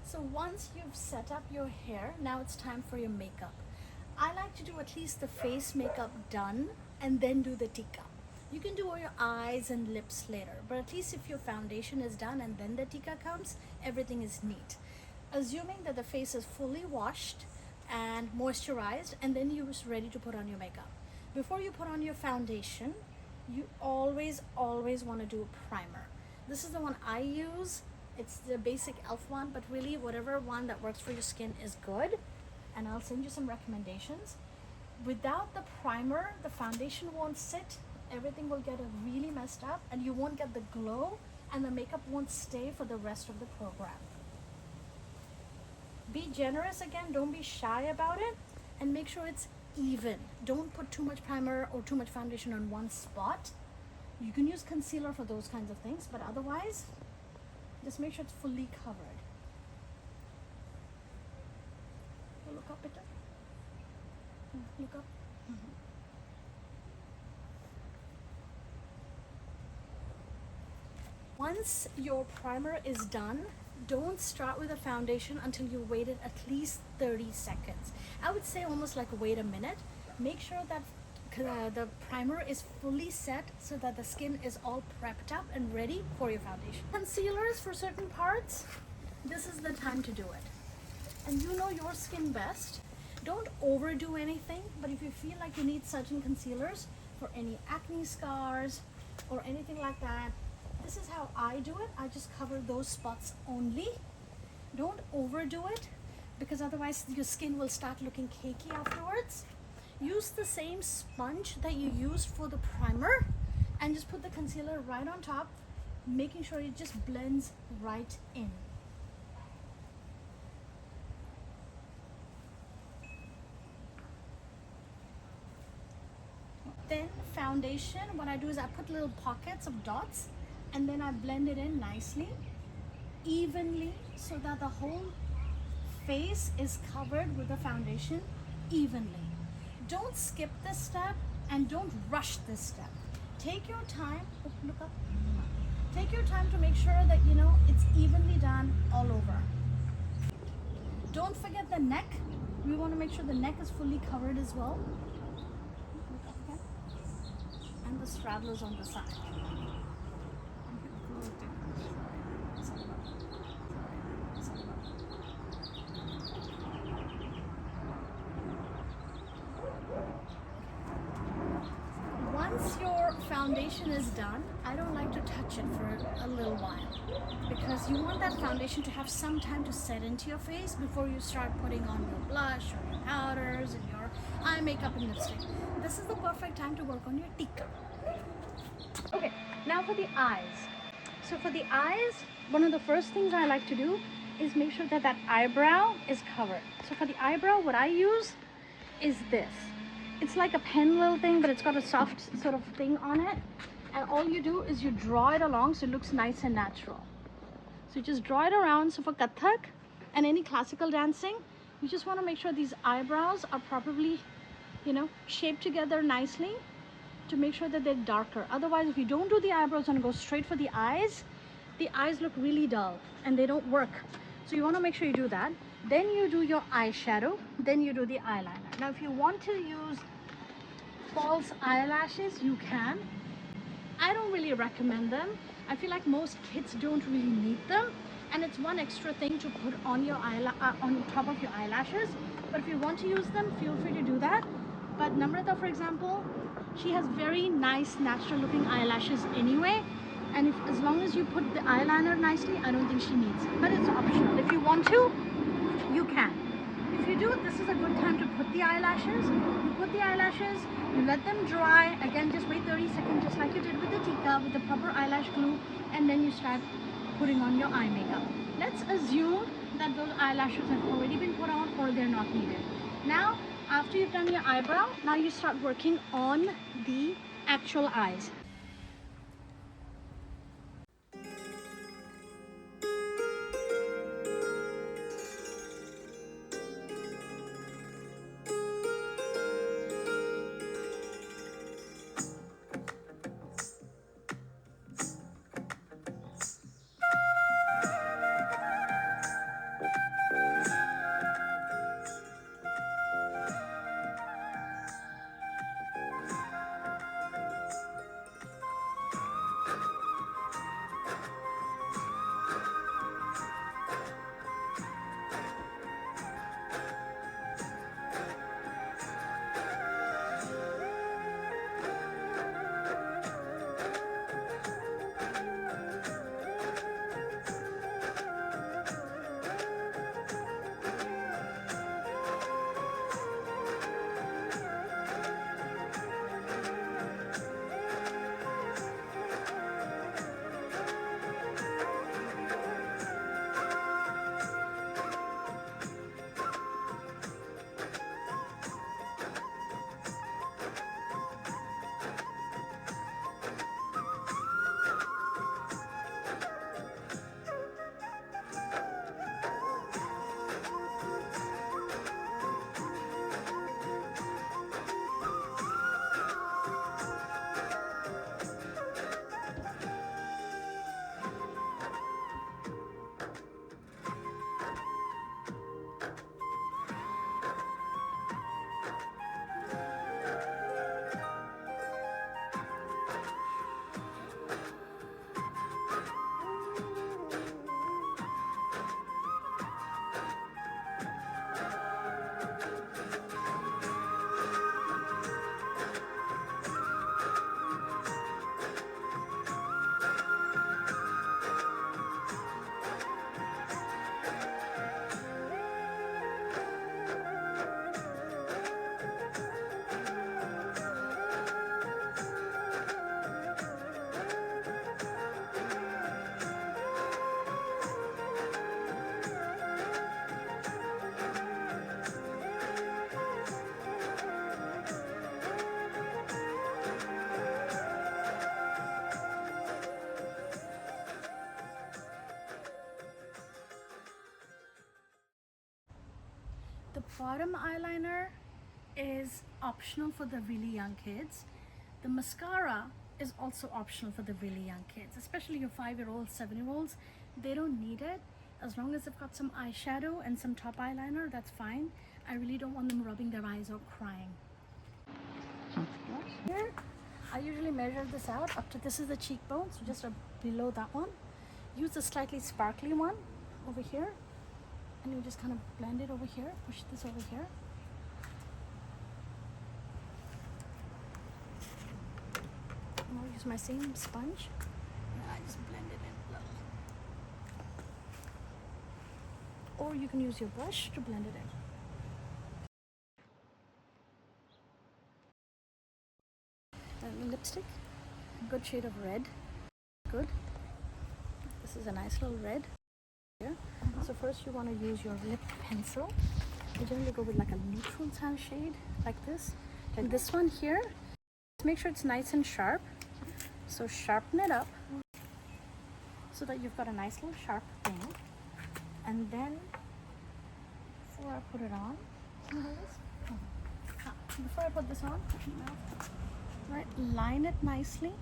So once you've set up your hair, now it's time for your makeup. I like to do at least the face makeup done and then do the tika. You can do all your eyes and lips later, but at least if your foundation is done and then the tika comes, everything is neat. Assuming that the face is fully washed and moisturized, and then you're ready to put on your makeup. Before you put on your foundation, you always want to do a primer. This is the one I use. It's the basic e.l.f. one, but really whatever one that works for your skin is good. And I'll send you some recommendations. Without the primer, the foundation won't sit. Everything will get really messed up and you won't get the glow, and the makeup won't stay for the rest of the program. Be generous again, don't be shy about it, and make sure it's even. Don't put too much primer or too much foundation on one spot. You can use concealer for those kinds of things, but otherwise, just make sure it's fully covered. Look up, Peter. Look up. Once your primer is done, don't start with a foundation until you waited at least 30 seconds. I would say almost like wait a minute. Make sure that the primer is fully set so that the skin is all prepped up and ready for your foundation. Concealers for certain parts, this is the time to do it. And you know your skin best. Don't overdo anything, but if you feel like you need certain concealers for any acne scars or anything like that, this is how I do it. I just cover those spots only. Don't overdo it, because otherwise your skin will start looking cakey afterwards. Use the same sponge that you used for the primer and just put the concealer right on top, making sure it just blends right in. Then foundation, what I do is I put little pockets of dots and then I blend it in nicely, evenly, so that the whole face is covered with the foundation evenly. Don't skip this step and don't rush this step. Take your time, look up. Take your time to make sure that you know it's evenly done all over. Don't forget the neck. We want to make sure the neck is fully covered as well. Look up again. And the straddlers on the side. Once your foundation is done, I don't like to touch it for a little while, because you want that foundation to have some time to set into your face before you start putting on your blush or your powders and your eye makeup and lipstick. This is the perfect time to work on your tika. Okay, now for the eyes. So for the eyes, one of the first things I like to do is make sure that that eyebrow is covered. So for the eyebrow, what I use is this. It's like a pen little thing, but it's got a soft sort of thing on it. And all you do is you draw it along so it looks nice and natural. So you just draw it around. So for Kathak and any classical dancing, you just want to make sure these eyebrows are properly, shaped together nicely to make sure that they're darker. Otherwise, if you don't do the eyebrows and go straight for the eyes look really dull and they don't work. So you want to make sure you do that. Then you do your eyeshadow, then you do the eyeliner. Now if you want to use false eyelashes, you can. I don't really recommend them. I feel like most kids don't really need them, and it's one extra thing to put on your on top of your eyelashes. But if you want to use them, feel free to do that. But Namrata, for example, she has very nice natural looking eyelashes anyway, and as long as you put the eyeliner nicely, I don't think she needs it. But it's optional. If you want to, you can. If you do, this is a good time to put the eyelashes. You put the eyelashes, you let them dry. Again, just wait 30 seconds, just like you did with the tika, with the proper eyelash glue, and then you start putting on your eye makeup. Let's assume that those eyelashes have already been put on or they're not needed. Now, after you've done your eyebrow, now you start working on the actual eyes. The bottom eyeliner is optional for the really young kids. The mascara is also optional for the really young kids, especially your 5-year-olds, 7-year-olds. They don't need it. As long as they've got some eyeshadow and some top eyeliner, that's fine. I really don't want them rubbing their eyes or crying. Here, I usually measure this out up to, this is the cheekbone, so just below that one. Use a slightly sparkly one over here, and you just kind of blend it over here, push this over here. And I'll use my same sponge, and I just blend it in a little. Or you can use your brush to blend it in. And lipstick, a good shade of red. Good. This is a nice little red here. So first you want to use your lip pencil. I generally go with like a neutral tan shade like this. And this one here, make sure it's nice and sharp. So sharpen it up so that you've got a nice little sharp thing. And then before I put it on, before I put this on, right, line it nicely